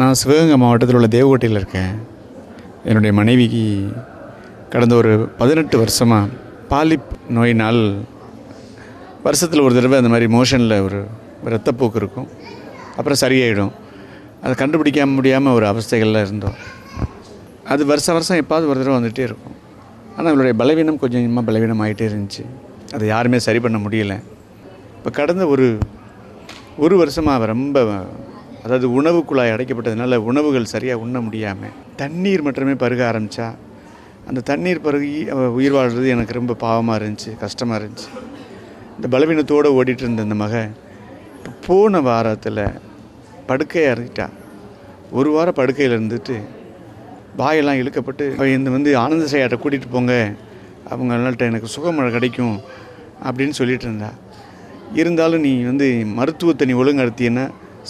நான் சிவகங்கை மாவட்டத்தில் உள்ள தேவகோட்டையில் இருக்கேன். என்னுடைய மனைவிக்கு கடந்த ஒரு 18 வருஷமாக பாலிப் நோயினால் வருஷத்தில் ஒரு தடவை அந்த மாதிரி மோஷனில் ஒரு இரத்தப்போக்கு இருக்கும். அப்புறம் சரியாயிடும். அதை கண்டுபிடிக்க முடியாமல் ஒரு அவஸ்தைகளில் இருந்தோம். அது வருஷம் எப்பாவது ஒரு தடவை வந்துகிட்டே இருக்கும். ஆனால் அவளுடைய பலவீனம் கொஞ்சம் கொஞ்சமாக பலவீனம் ஆகிட்டே இருந்துச்சு. அதை யாருமே சரி பண்ண முடியலை. இப்போ கடந்த ஒரு வருஷமாக ரொம்ப, அதாவது உணவு குழாய் அடைக்கப்பட்டதுனால உணவுகள் சரியாக உண்ண முடியாமல் தண்ணீர் மட்டுமே பருக ஆரம்பித்தா. அந்த தண்ணீர் பருகி உயிர் வாழ்கிறது எனக்கு ரொம்ப பாவமாக இருந்துச்சு, கஷ்டமாக இருந்துச்சு. இந்த பலவீனத்தோடு ஓடிட்டு இருந்த இந்த இப்போ போன வாரத்தில் படுக்கையாக இருந்துட்டா. ஒரு வாரம் படுக்கையில் இருந்துட்டு வாயெல்லாம் இழுக்கப்பட்டு இந்த ஆனந்த சேயாட்ட கூட்டிகிட்டு போங்க, அவங்கள்ட்ட எனக்கு சுகமழை கிடைக்கும் அப்படின்னு சொல்லிட்டு இருந்தா. இருந்தாலும் நீ மருத்துவத்தை நீ ஒழுங்கு நடத்தினா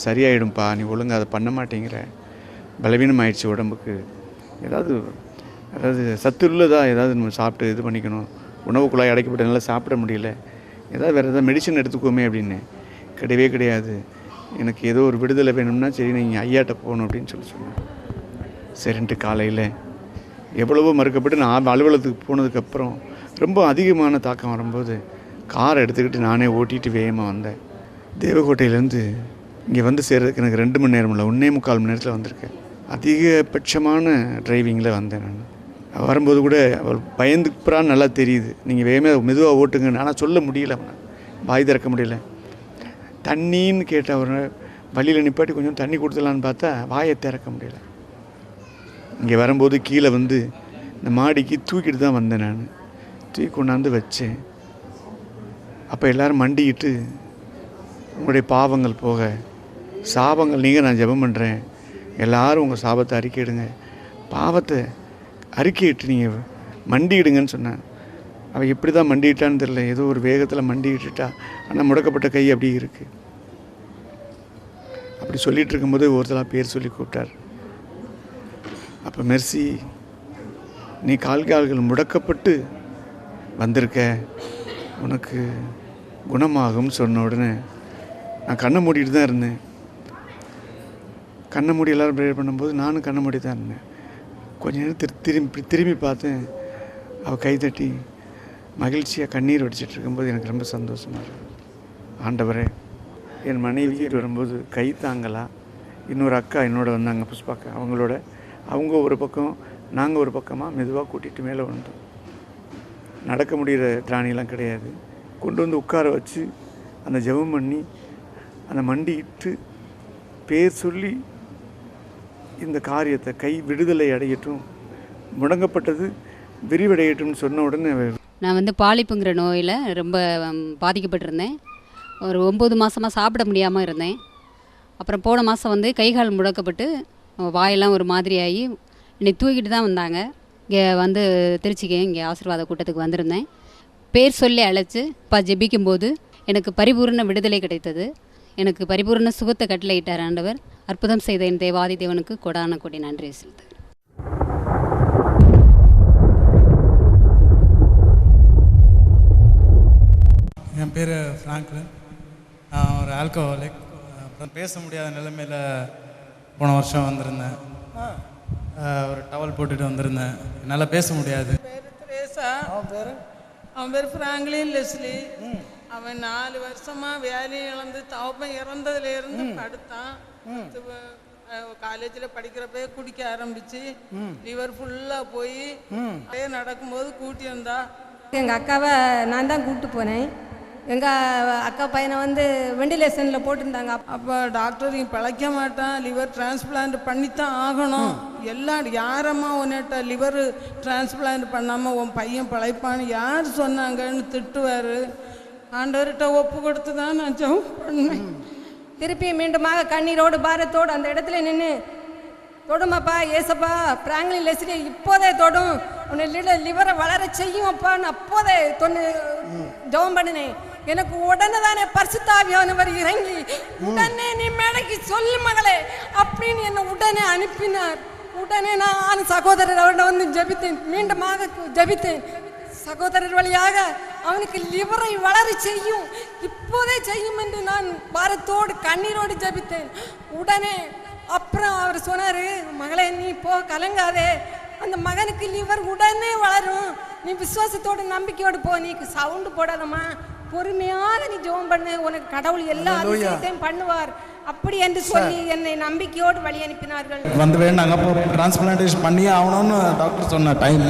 சரியாயிடும்பா, நீ ஒழுங்கு அதை பண்ண மாட்டேங்கிற, பலவீனம் ஆயிடுச்சு உடம்புக்கு, அதாவது சத்துள்ளதாக ஏதாவது நம்ம சாப்பிட்டு இது பண்ணிக்கணும், உணவு குழாய் அடைக்கப்பட்டதுனால சாப்பிட முடியல, வேறு ஏதாவது மெடிசன் எடுத்துக்கோமே அப்படின்னு. கிடையவே கிடையாது, எனக்கு ஏதோ ஒரு விடுதலை வேணும்னா சரி நீங்கள் ஐயாட்ட போகணும் அப்படின்னு சொன்னேன். சரின்ட்டு காலையில் எவ்வளவோ மறுக்கப்பட்டு நான் அலுவலகத்துக்கு போனதுக்கப்புறம் ரொம்ப அதிகமான தாக்கம் வரும்போது காரை எடுத்துக்கிட்டு நானே ஓட்டிகிட்டு வேகமாக வந்தேன். தேவகோட்டையிலேருந்து இங்கே சேர்றதுக்கு எனக்கு 2 மணி நேரம் இல்லை, 1.25 மணி நேரத்தில் வந்திருக்கேன். அதிகபட்சமான டிரைவிங்கில் வந்தேன் நான். வரும்போது கூட அவள் பயந்துப்புறான்னு நல்லா தெரியுது, நீங்கள் வேகமாக மெதுவாக ஓட்டுங்கன்னு. ஆனால் சொல்ல முடியல, வாய் திறக்க முடியல. தண்ணின்னு கேட்ட ஒரு வழியில் நிப்பாட்டி கொஞ்சம் தண்ணி கொடுத்துலான்னு பார்த்தா வாயை திறக்க முடியல. இங்கே வரும்போது கீழே இந்த மாடிக்கு தூக்கிட்டு தான் வந்தேன். நான் தூக்கி கொண்டாந்து வச்சேன். அப்போ எல்லோரும் மண்டிக்கிட்டு உங்களுடைய பாவங்கள் போக சாபங்கள் நீங்கள், நான் ஜெபம் பண்ணுறேன், எல்லோரும் உங்கள் சாபத்தை அறிக்கையிடுங்க, பாவத்தை அறிக்கையிட்டு நீங்கள் மண்டிடுங்கன்னு சொன்னேன். அவள் எப்படி தான் மண்டிட்டான்னு தெரியல, ஏதோ ஒரு வேகத்தில் மண்டிக்கிட்டுட்டா. ஆனால் முடக்கப்பட்ட கை அப்படி இருக்குது. அப்படி சொல்லிகிட்டு இருக்கும்போது ஒருத்தராக பேர் சொல்லி கூப்பிட்டார். அப்போ மெர்சி, நீ கால்கள் முடக்கப்பட்டு வந்திருக்க, உனக்கு குணமாகும்னு சொன்ன உடனே நான் கண்ணை மூடிட்டு தான் இருந்தேன். கண்ணை மூடி எல்லோரும் ப்ரேயர் பண்ணும்போது நானும் கண்ணை மூடி தான் இருந்தேன். கொஞ்ச நேரம் திரும்பி பார்த்தேன். அவள் கைதட்டி மகிழ்ச்சியாக கண்ணீர் வடிச்சிட்டு இருக்கும்போது எனக்கு ரொம்ப சந்தோஷமாக இருக்கும். ஆண்டவரே, என் மனைவி வரும்போது கை தாங்கலா, இன்னொரு அக்கா என்னோட வந்தாங்க, புஷ்பாக்கா, அவங்க ஒரு பக்கம், நாங்கள் ஒரு பக்கமாக மெதுவாக கூட்டிகிட்டு மேலே வந்தோம். நடக்க முடிகிற திராணியெல்லாம் கிடையாது. கொண்டு உட்கார வச்சு அந்த ஜெபம் பண்ணி அந்த மண்டிட்டு பேர் சொல்லி இந்த காரியத்தை கை விடுதலை அடையட்டும், முடங்கப்பட்டது விரிவடையட்டும்னு சொன்ன உடனே நான் பாலிப்புங்கிற நோயில் ரொம்ப பாதிக்கப்பட்டிருந்தேன். ஒரு 9 மாதமாக சாப்பிட முடியாமல் இருந்தேன். அப்புறம் போன மாதம் கைகால் முடக்கப்பட்டு வாயெல்லாம் ஒரு மாதிரியாகி என்னை தூக்கிட்டு தான் வந்தாங்க. இங்கே திருச்சிக்கு இங்கே ஆசீர்வாத கூட்டத்துக்கு வந்திருந்தேன். பேர் சொல்லி அழைச்சி ஜெபிக்கும்போது எனக்கு பரிபூர்ண விடுதலை கிடைத்தது. எனக்கு பரிபூர்ண சுகத்தை கட்டளையிட்டார் ஆண்டவர். அற்புதம் செய்த என் தேவாதி தேவனுக்கு கொடான கொடி நன்றி செலுத்துகிறேன். என் பேர் ஃப்ராங்க்லின். நான் ஒரு ஆல்கஹாலிக். அப்புறம் பேச முடியாத நிலைமையில் போன வருஷம் வந்திருந்தேன். ஒரு டவல் போட்டுட்டு வந்திருந்தேன். என்னால் பேச முடியாது. அவன் பேர் ஃப்ராங்க்லின் லெஸ்லி. அவன் 4 வருஷமாக வேலையை இழந்து தவப்பன் இறந்ததுலேருந்து படுத்தான். காலேஜில் படிக்கிறப்ப குடிக்க ஆரம்பிச்சு லிவர் ஃபுல்லாக போய் நடக்கும்போது கூட்டி வந்தா. எங்கள் அக்காவை நான் தான் கூப்பிட்டு போனேன். எங்கள் அக்கா பையனை வெண்டிலேஷனில் போட்டிருந்தாங்க. அப்போ டாக்டர் நீ பிழைக்க மாட்டான், லிவர் டிரான்ஸ்பிளான்ட் பண்ணித்தான் ஆகணும், யாரம்மா உன்னிட்ட லிவர் டிரான்ஸ்பிளான்ட் பண்ணாமல் உன் பையன் பிழைப்பான்னு யார் சொன்னாங்கன்னு திட்டுவார். ஆண்டவர்கிட்ட ஒப்பு கொடுத்து தான் நான் ஜெபம் பண்ணேன். திருப்பி மீண்டுமாக கண்ணீரோடு பாரத்தோடு அந்த இடத்துல நின்று, தொடுமாப்பா ஏசப்பா, ஃப்ராங்க்லின் லெஸ்லி இப்போதே தொடும், உன்னை லிவரை வளர செய்யும் அப்பான்னு அப்போதே ஜெபம் பண்ணினேன். எனக்கு உடனே தானே பரிசுத்த ஆவியானவர் இறங்கி உடனே நீ மேடைக்கு சொல்லு மகளே அப்படின்னு என்னை உடனே அனுப்பினார். உடனே நான் சகோதரர் அவர்கிட்ட ஜெபித்தேன், மீண்டுமாக ஜெபித்தேன். சகோதரர் வழியாக அவனுக்கு லிவரை வளர செய்யும், இப்போதே செய்யும் என்று நான் பாரத்தோடு கண்ணீரோடு ஜெபித்தேன். உடனே அப்புறம் அவர் சொன்னார், மகளே நீ போ, கலங்காதே, அந்த மகனுக்கு லிவர் உடனே வளரும், நீ விசுவாசத்தோடு நம்பிக்கையோடு போ, நீ சவுண்டு போடாதம்மா, பொறுமையாக நீ ஜெபம் பண்ணு, உனக்கு கடவுள் எல்லா அதிசயத்தையும் பண்ணுவார் அப்படி என்று சொல்லி என்னை நம்பிக்கையோடு வழி அனுப்பினார்கள். வந்து வேண்டாங்க, அப்போ டிரான்ஸ்பிளான்டேஷன் பண்ணியே ஆகணும்னு டாக்டர் சொன்ன டைம்.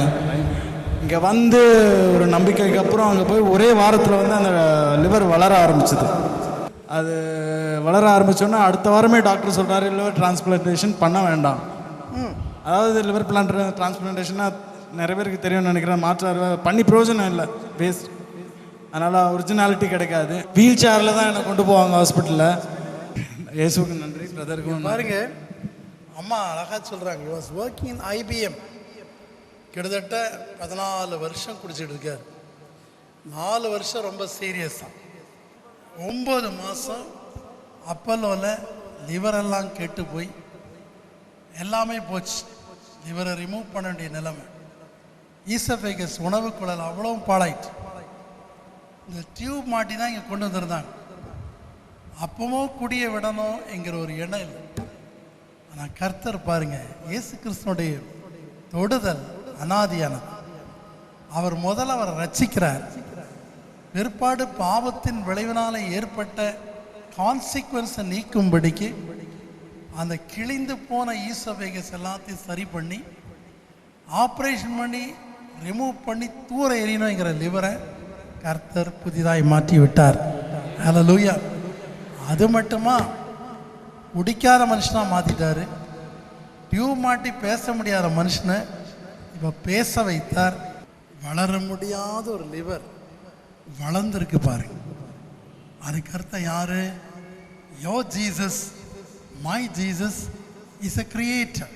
இங்கே வந்து ஒரு நம்பிக்கைக்கு அப்புறம் அங்கே போய் ஒரே வாரத்தில் வந்து அந்த லிவர் வளர ஆரம்பிச்சிது. அது வளர ஆரம்பித்தோன்னா அடுத்த வாரமே டாக்டர் சொல்கிறாரு லிவர் டிரான்ஸ்பிளான்டேஷன் பண்ண வேண்டாம். அதாவது லிவர் டிரான்ஸ்பிளான்டேஷனாக நிறைய பேருக்கு தெரியும்னு நினைக்கிறேன், மாற்று பண்ணி பிரயோஜனம் இல்லை, வேஸ்ட். அதனால் ஒரிஜினாலிட்டி கிடைக்காது. வீல் சேரில் தான் என்னை கொண்டு போவாங்க ஹாஸ்பிட்டலில். இயேசுக்கு நன்றி. பிரதருக்கு பாருங்க, அம்மா அழகாக சொல்கிறாங்க, you was working in IBM. கிட்டத்தட்ட 14 வருஷம் குடிச்சிட்டு இருக்கார். 4 வருஷம் ரொம்ப சீரியஸாக, 9 மாதம் அப்பல்லோவில் லிவரெல்லாம் கெட்டு போய் எல்லாமே போச்சு. லிவரை ரிமூவ் பண்ண வேண்டிய நிலைமை. ஈசோஃபேகஸ் உணவு குழல் அவ்வளவும் பாழாயிட்டு. இந்த டியூப் மாட்டி தான் இங்கே கொண்டு வந்துருந்தாங்க. அப்பவும் குடிய விடணும் என்கிற ஒரு எண்ணம் இல்லை. ஆனால் கர்த்தர் பாருங்க, இயேசு கிறிஸ்துனுடைய தொடுதல் அனாதியானது. அவர் முதல்ல அவரை ரட்சிக்கிறார், பிற்பாடு பாவத்தின் விளைவினால் ஏற்பட்ட கான்சிக்வன்ஸை நீக்கும்படிக்கு அந்த கிழிந்து போன ஈசோஃபேகஸ் எல்லாத்தையும் சரி பண்ணி ஆப்ரேஷன் பண்ணி ரிமூவ் பண்ணி தூர எறியணுங்கிற லிவரை கர்த்தர் புதிதாய் மாற்றி விட்டார். ஹல்லேலூயா. அது மட்டுமா, குடிக்காத மனுஷனாக மாற்றிட்டாரு. டியூப் மாட்டி பேச முடியாத மனுஷனை இப்போ பேச வைத்தார். வளர முடியாத ஒரு லிவர் வளர்ந்துருக்கு பாருங்க. அதுக்கு அர்த்தம் யாரு? யோ Jesus, my Jesus is a creator.